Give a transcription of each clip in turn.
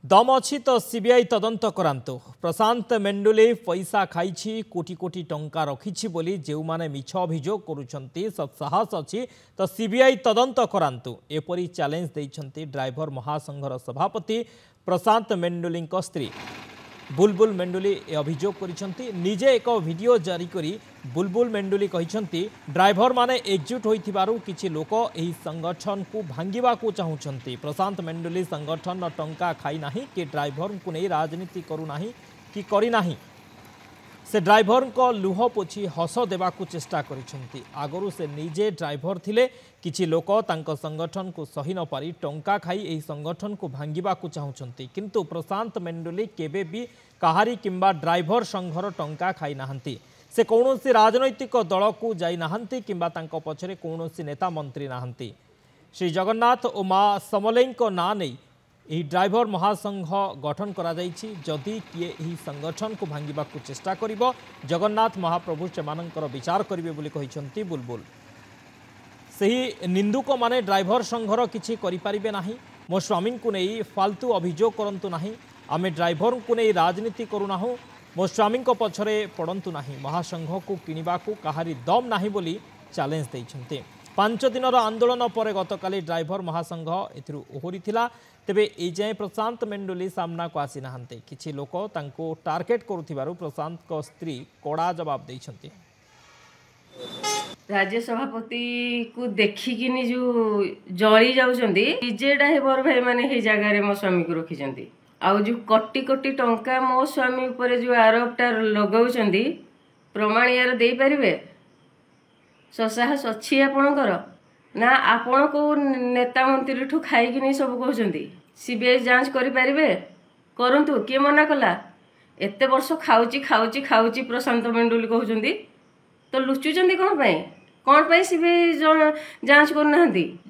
दम अच्छी तो सीबीआई तदंत करांतु। प्रशांत मेंडुले पैसा खाई कोटी कोटी टंका रखी बोली जो माने मिछ अभियोग करुछंती साहस अच्छी तो सीबीआई तदंत करांतु एपरी चैलेंज देइछंती ड्राइवर महासंघर सभापति प्रशांत मेंडुली स्त्री बुलबुल मेंडुली अभियोग करिसंती। निजे एक वीडियो जारी करी बुलबुल मेंडुली कहिसंती ड्राइवर माने एकजुट होइथिबारु किछि लोक एही संगठन को भांगिबा को चाहुछंती। प्रशांत मेंडुली संगठन टंका खाई नाही कि ड्राइवर को नहीं राजनीति करू नाही कि करी नाही। से ड्राइवर को लुह पोछि हस देवा को चेष्टा करिसंती। आगरु से निजे ड्राइवर थिले किछि लोक तांको संगठन को सही न पारी टंका खाई एही संगठन को भांगिबा को चाहुछंती। किंतु प्रशांत मेंडुली केबे भी कहारी किंबा ड्राइवर संघर टंका खाई नाहंती। से कौनसी राजनैतिक दल को जाई नाहंती किंबा तांको पछरे कौनसी नेता मंत्री नाहंती। श्री जगन्नाथ और मां समलेई को ना नहीं यही ड्राइवर महासंघ गठन करा जाइछि। जदि किए यही संगठन को भांगिबा को चेष्टा करिवो जगन्नाथ महाप्रभु सेमानंकर विचार करिवे बोली कहिसंती बुलबुल। सही निंदुक माने ड्राइवर संघर किछि करि परिबे नाही। मो स्वामी को नहीं फालतू अभियोग करंतु नाही। आमे ड्राइवर को नहीं राजनीति करूनाहु। मो स्वामी को पछरे पड़ंतु नाही। महासंघ को किनिबा को कहारी दम नाही बोली चैलेंज देइछंती। 5 दिनर आंदोलन पर गतकाली ड्राइवर महासंघ एथिरु ओहरी थिला। तेबे ए जाय प्रशांत मेंडुली सामना को आसी नाहंते। किछि लोक तांको टार्गेट करुथिबारु प्रशांत को स्त्री कोड़ा जवाब देइछंती। राज्य सभापति को देखिकिनी जो जली जाउछंती जे ड्राइवर भाई माने हे जगह रे मो स्वामी को रखिछंती। आउ जो कोटी कोटी टंका मो स्वामी ऊपर जो आरोपटा लगाउछंती प्रमाण यार देई परिबे? साहस अच्छी आपणकर ना आपण को नेता मंत्री ठू खाई नहीं सब कहते सीबीआई जांच करें करंतु किए मना कला? एत वर्ष खाऊची खाऊची खाऊची प्रशांत मेंडुली कहते तो लुचुचंदी कौन पाई सीबीआई जांच करना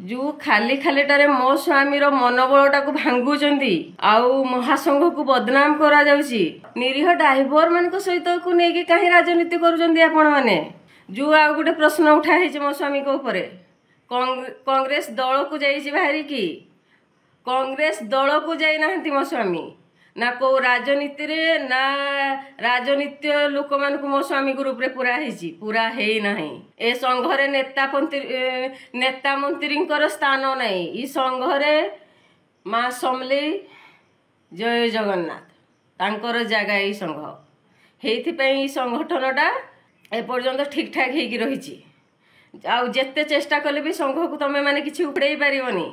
जो खाली खालीटारे मो स्वामी मनोबलटा को भांगुचंदी आउ महासंघ को बदनाम करा जाउची। निरीह ड्राइवर मान सहित को लेकिन कहीं राजनीति करुचंदी आपण माने। जो आ गोटे प्रश्न उठा है मो स्वामी को ऊपर कांग्रेस दल को जाइए बाहरी की कांग्रेस दल को जाई नाहंती मो स्वामी ना को राजनीति रे ना राजनीति लोक मान को मो स्वामी ग्रुप रे पूरा है नहीं। ए संघरे नेता मंत्री स्थान नहीं। ई संघरे मां समलेई जय जगन्नाथ तांकर जगह ई संघ हेइथिपई संगठनटा एपर्यंत ठीक ठाक होगी रही। जेते चेष्टा कले भी संघ को तमें माने किछि उपड़े पारिबनी।